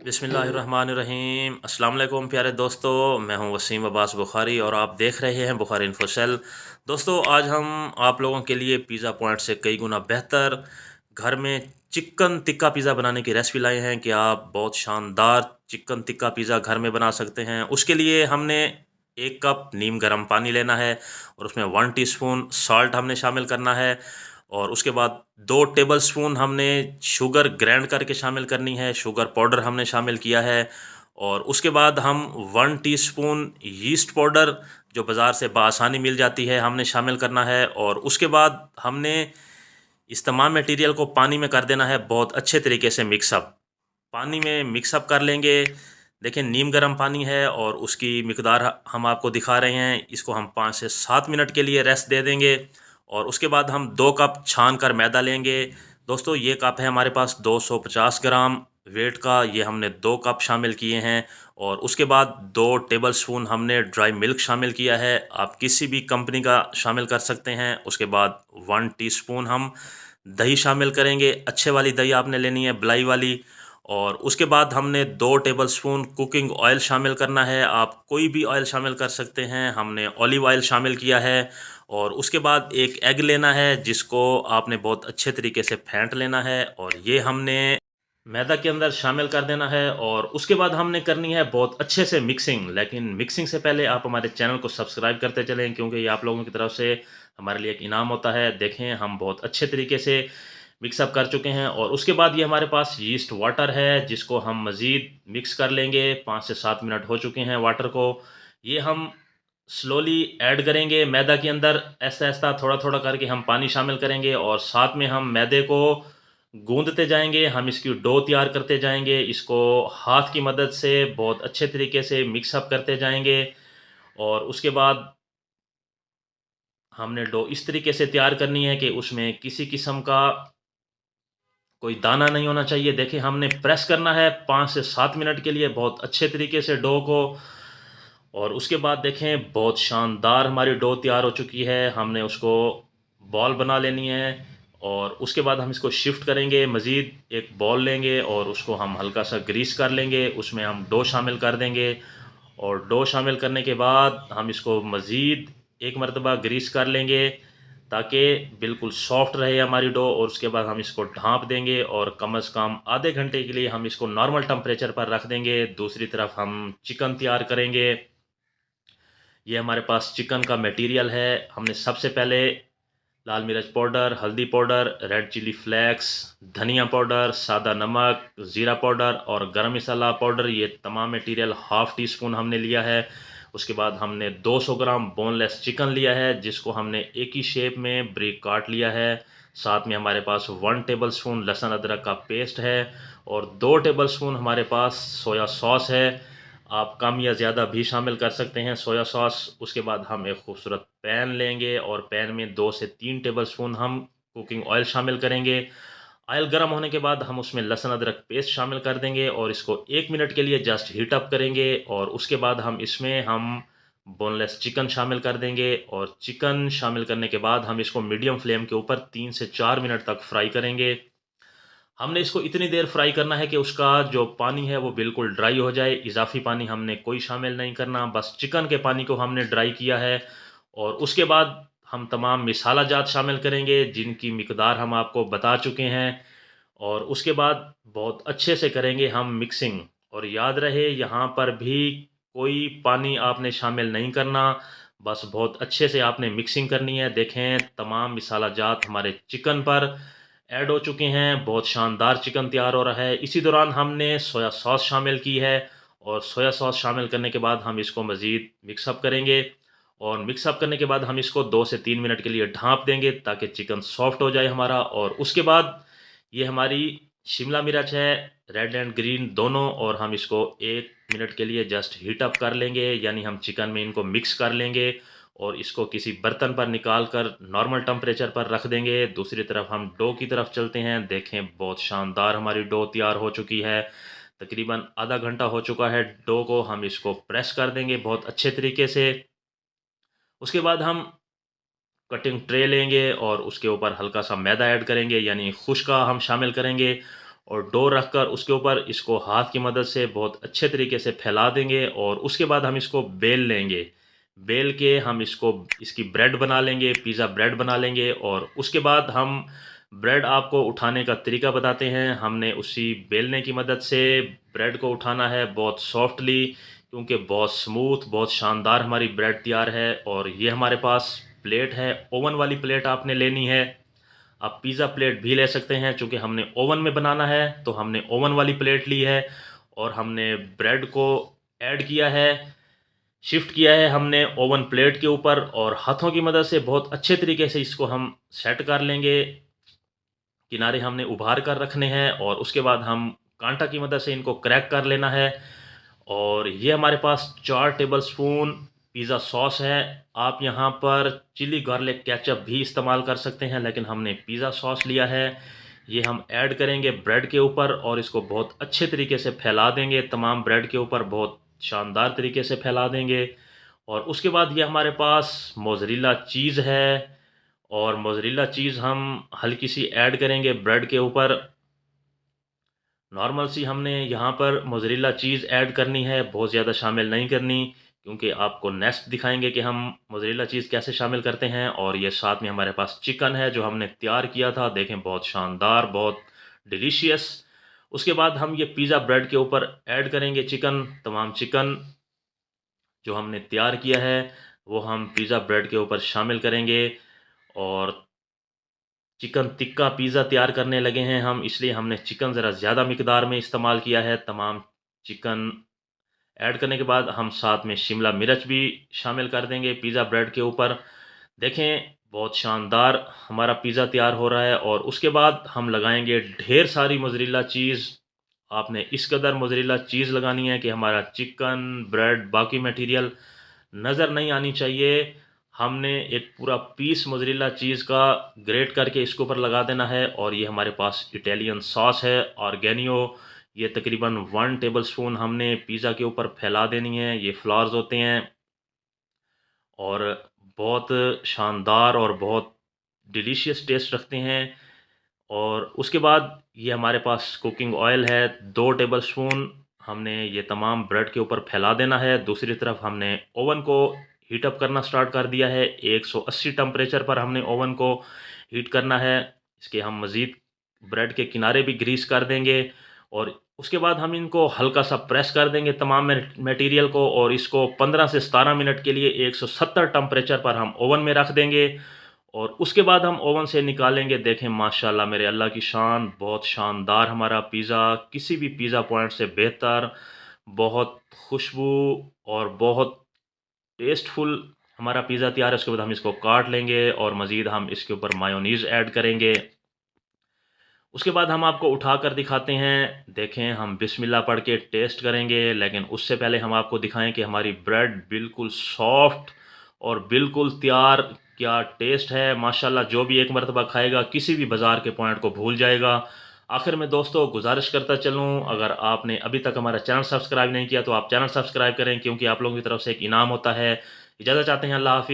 बिस्मिल्लाहिर्रहमानिर्रहीम अस्सलाम वालेकुम प्यारे दोस्तों, मैं हूं वसीम अब्बास बुखारी और आप देख रहे हैं बुखारी इन्फोसेल। दोस्तों, आज हम आप लोगों के लिए पिज़्ज़ा पॉइंट से कई गुना बेहतर घर में चिकन टिक्का पिज़्ज़ा बनाने की रेसिपी लाए हैं कि आप बहुत शानदार चिकन टिक्का पिज़्ज़ा घर में बना सकते हैं। उसके लिए हमने 1 कप नीम गर्म पानी लेना है और उसमें 1 टीस्पून सॉल्ट हमने शामिल करना है और उसके बाद 2 टेबल स्पून हमने शुगर ग्राइंड करके शामिल करनी है, शुगर पाउडर हमने शामिल किया है। और उसके बाद हम 1 टीस्पून यीस्ट पाउडर जो बाज़ार से बआसानी मिल जाती है हमने शामिल करना है। और उसके बाद हमने इस तमाम मटेरियल को पानी में कर देना है बहुत अच्छे तरीके से मिक्सअप। पानी में मिक्सअप कर लेंगे। देखिए, नीम गर्म पानी है और उसकी मिकदार हम आपको दिखा रहे हैं। इसको हम 5 से 7 मिनट के लिए रेस्ट दे देंगे और उसके बाद हम 2 कप छान कर मैदा लेंगे। दोस्तों, ये कप है हमारे पास 250 ग्राम वेट का, ये हमने 2 कप शामिल किए हैं। और उसके बाद 2 टेबल स्पून हमने ड्राई मिल्क शामिल किया है, आप किसी भी कंपनी का शामिल कर सकते हैं। उसके बाद 1 टीस्पून हम दही शामिल करेंगे, अच्छे वाली दही आपने लेनी है, बलाई वाली। और उसके बाद हमने 2 टेबल स्पून कुकिंग ऑयल शामिल करना है, आप कोई भी ऑयल शामिल कर सकते हैं, हमने ऑलिव ऑयल शामिल किया है। और उसके बाद एक एग लेना है जिसको आपने बहुत अच्छे तरीके से फेंट लेना है और ये हमने मैदा के अंदर शामिल कर देना है। और उसके बाद हमने करनी है बहुत अच्छे से मिक्सिंग। लेकिन मिक्सिंग से पहले आप हमारे चैनल को सब्सक्राइब करते चलें, क्योंकि ये आप लोगों की तरफ से हमारे लिए एक इनाम होता है। देखें, हम बहुत अच्छे तरीके से मिक्सअप कर चुके हैं और उसके बाद ये हमारे पास यीस्ट वाटर है जिसको हम मज़ीद मिक्स कर लेंगे। 5 से 7 मिनट हो चुके हैं वाटर को। ये हम स्लोली ऐड करेंगे मैदा के अंदर, ऐसा ऐसा थोड़ा थोड़ा करके हम पानी शामिल करेंगे और साथ में हम मैदे को गूंदते जाएंगे, हम इसकी डो तैयार करते जाएंगे। इसको हाथ की मदद से बहुत अच्छे तरीके से मिक्सअप करते जाएंगे और उसके बाद हमने डो इस तरीके से तैयार करनी है कि उसमें किसी किस्म का कोई दाना नहीं होना चाहिए। देखिए, हमने प्रेस करना है 5 से 7 मिनट के लिए बहुत अच्छे तरीके से डो को। और उसके बाद देखें, बहुत शानदार हमारी डो तैयार हो चुकी है। हमने उसको बॉल बना लेनी है और उसके बाद हम इसको शिफ्ट करेंगे। मज़ीद एक बॉल लेंगे और उसको हम हल्का सा ग्रीस कर लेंगे, उसमें हम डो शामिल कर देंगे। और डो शामिल करने के बाद हम इसको मज़ीद एक मरतबा ग्रीस कर लेंगे ताकि बिल्कुल सॉफ्ट रहे हमारी डो। और उसके बाद हम इसको ढाँप देंगे और कम से कम आधे घंटे के लिए हम इसको नॉर्मल टेम्परेचर पर रख देंगे। दूसरी तरफ हम चिकन तैयार करेंगे। ये हमारे पास चिकन का मटेरियल है। हमने सबसे पहले लाल मिर्च पाउडर, हल्दी पाउडर, रेड चिली फ्लेक्स, धनिया पाउडर, सादा नमक, ज़ीरा पाउडर और गरम मसाला पाउडर, ये तमाम मटेरियल हाफ़ टी स्पून हमने लिया है। उसके बाद हमने 200 ग्राम बोनलेस चिकन लिया है जिसको हमने एक ही शेप में ब्रिक काट लिया है। साथ में हमारे पास 1 टेबल स्पून लहसुन अदरक का पेस्ट है और 2 टेबल स्पून हमारे पास सोया सॉस है। आप कम या ज़्यादा भी शामिल कर सकते हैं सोया सॉस। उसके बाद हम एक खूबसूरत पैन लेंगे और पैन में 2 से 3 टेबलस्पून हम कुकिंग ऑयल शामिल करेंगे। ऑयल गर्म होने के बाद हम उसमें लहसुन अदरक पेस्ट शामिल कर देंगे और इसको 1 मिनट के लिए जस्ट हीट अप करेंगे। और उसके बाद हम इसमें बोनलेस चिकन शामिल कर देंगे और चिकन शामिल करने के बाद हम इसको मीडियम फ्लेम के ऊपर 3 से 4 मिनट तक फ्राई करेंगे। हमने इसको इतनी देर फ्राई करना है कि उसका जो पानी है वो बिल्कुल ड्राई हो जाए। इजाफ़ी पानी हमने कोई शामिल नहीं करना, बस चिकन के पानी को हमने ड्राई किया है। और उसके बाद हम तमाम मसाला जात शामिल करेंगे जिनकी मिकदार हम आपको बता चुके हैं। और उसके बाद बहुत अच्छे से करेंगे हम मिक्सिंग। और याद रहे, यहाँ पर भी कोई पानी आपने शामिल नहीं करना, बस बहुत अच्छे से आपने मिक्सिंग करनी है। देखें, तमाम मसाला जात हमारे चिकन पर ऐड हो चुके हैं, बहुत शानदार चिकन तैयार हो रहा है। इसी दौरान हमने सोया सॉस शामिल की है और सोया सॉस शामिल करने के बाद हम इसको मज़ीद मिक्सअप करेंगे। और मिक्सअप करने के बाद हम इसको 2 से 3 मिनट के लिए ढाँप देंगे ताकि चिकन सॉफ्ट हो जाए हमारा। और उसके बाद ये हमारी शिमला मिर्च है, रेड एंड ग्रीन दोनों, और हम इसको 1 मिनट के लिए जस्ट हीट अप कर लेंगे, यानी हम चिकन में इनको मिक्स कर लेंगे और इसको किसी बर्तन पर निकाल कर नॉर्मल टेम्परेचर पर रख देंगे। दूसरी तरफ हम डो की तरफ चलते हैं। देखें, बहुत शानदार हमारी डो तैयार हो चुकी है। तकरीबन आधा घंटा हो चुका है डो को। हम इसको प्रेस कर देंगे बहुत अच्छे तरीके से। उसके बाद हम कटिंग ट्रे लेंगे और उसके ऊपर हल्का सा मैदा ऐड करेंगे, यानी खुश्का हम शामिल करेंगे। और डो रखकर उसके ऊपर इसको हाथ की मदद से बहुत अच्छे तरीके से फैला देंगे और उसके बाद हम इसको बेल लेंगे। बेल के हम इसकी ब्रेड बना लेंगे, पिज़्ज़ा ब्रेड बना लेंगे और उसके बाद हम ब्रेड आपको उठाने का तरीका बताते हैं। हमने उसी बेलने की मदद से ब्रेड को उठाना है बहुत सॉफ्टली, क्योंकि बहुत स्मूथ, बहुत शानदार हमारी ब्रेड तैयार है। और ये हमारे पास प्लेट है, ओवन वाली प्लेट आपने लेनी है। आप पिज़्ज़ा प्लेट भी ले सकते हैं, चूँकि हमने ओवन में बनाना है तो हमने ओवन वाली प्लेट ली है। और हमने ब्रेड को ऐड किया है, शिफ्ट किया है हमने ओवन प्लेट के ऊपर और हाथों की मदद से बहुत अच्छे तरीके से इसको हम सेट कर लेंगे। किनारे हमने उभार कर रखने हैं और उसके बाद हम कांटा की मदद से इनको क्रैक कर लेना है। और ये हमारे पास 4 टेबलस्पून पिज़्ज़ा सॉस है। आप यहाँ पर चिली गार्लिक केचप भी इस्तेमाल कर सकते हैं, लेकिन हमने पिज़्ज़ा सॉस लिया है। ये हम ऐड करेंगे ब्रेड के ऊपर और इसको बहुत अच्छे तरीके से फैला देंगे, तमाम ब्रेड के ऊपर बहुत शानदार तरीके से फैला देंगे। और उसके बाद ये हमारे पास मोज़रेला चीज़ है और मोज़रेला चीज़ हम हल्की सी ऐड करेंगे ब्रेड के ऊपर। नॉर्मल सी हमने यहाँ पर मोज़रेला चीज़ ऐड करनी है, बहुत ज़्यादा शामिल नहीं करनी, क्योंकि आपको नेक्स्ट दिखाएंगे कि हम मोज़रेला चीज़ कैसे शामिल करते हैं। और ये साथ में हमारे पास चिकन है जो हमने तैयार किया था, देखें बहुत शानदार, बहुत डिलीशियस। उसके बाद हम ये पिज़्ज़ा ब्रेड के ऊपर ऐड करेंगे चिकन, तमाम चिकन जो हमने तैयार किया है वो हम पिज़्ज़ा ब्रेड के ऊपर शामिल करेंगे। और चिकन टिक्का पिज़्ज़ा तैयार करने लगे हैं हम, इसलिए हमने चिकन ज़रा ज़्यादा मिकदार में इस्तेमाल किया है। तमाम चिकन ऐड करने के बाद हम साथ में शिमला मिर्च भी शामिल कर देंगे पिज़्ज़ा ब्रेड के ऊपर। देखें बहुत शानदार हमारा पिज़्ज़ा तैयार हो रहा है। और उसके बाद हम लगाएंगे ढेर सारी मोज़रेला चीज़। आपने इस कदर मोज़रेला चीज़ लगानी है कि हमारा चिकन, ब्रेड, बाकी मटेरियल नज़र नहीं आनी चाहिए। हमने एक पूरा पीस मोज़रेला चीज़ का ग्रेट करके इसके ऊपर लगा देना है। और ये हमारे पास इटालियन सॉस है ऑर्गेनियो, ये तकरीबन 1 टेबलस्पून हमने पिज़्ज़ा के ऊपर फैला देनी है। ये फ्लावर्स होते हैं और बहुत शानदार और बहुत डिलीशियस टेस्ट रखते हैं। और उसके बाद ये हमारे पास कुकिंग ऑयल है 2 टेबलस्पून, हमने ये तमाम ब्रेड के ऊपर फैला देना है। दूसरी तरफ हमने ओवन को हीट अप करना स्टार्ट कर दिया है, 180 टेम्परेचर पर हमने ओवन को हीट करना है। इसके हम मज़ीद ब्रेड के किनारे भी ग्रीस कर देंगे और उसके बाद हम इनको हल्का सा प्रेस कर देंगे तमाम मटेरियल को और इसको 15 से 17 मिनट के लिए 170 टेम्परेचर पर हम ओवन में रख देंगे। और उसके बाद हम ओवन से निकालेंगे। देखें माशाल्लाह मेरे अल्लाह की शान, बहुत शानदार हमारा पिज़्ज़ा, किसी भी पिज़्ज़ा पॉइंट से बेहतर, बहुत खुशबू और बहुत टेस्टफुल हमारा पिज़्ज़ा तैयार है। उसके बाद हम इसको काट लेंगे और मज़ीद हम इसके ऊपर मायोनीज़ ऐड करेंगे। उसके बाद हम आपको उठा कर दिखाते हैं। देखें हम बिस्मिल्लाह पढ़ के टेस्ट करेंगे, लेकिन उससे पहले हम आपको दिखाएं कि हमारी ब्रेड बिल्कुल सॉफ्ट और बिल्कुल तैयार। क्या टेस्ट है माशाल्लाह, जो भी एक मरतबा खाएगा किसी भी बाज़ार के पॉइंट को भूल जाएगा। आखिर में दोस्तों गुजारिश करता चलूँ, अगर आपने अभी तक हमारा चैनल सब्सक्राइब नहीं किया तो आप चैनल सब्सक्राइब करें, क्योंकि आप लोगों की तरफ से एक इनाम होता है। इजाज़त चाहते हैं, अल्लाह हाफ़िज़।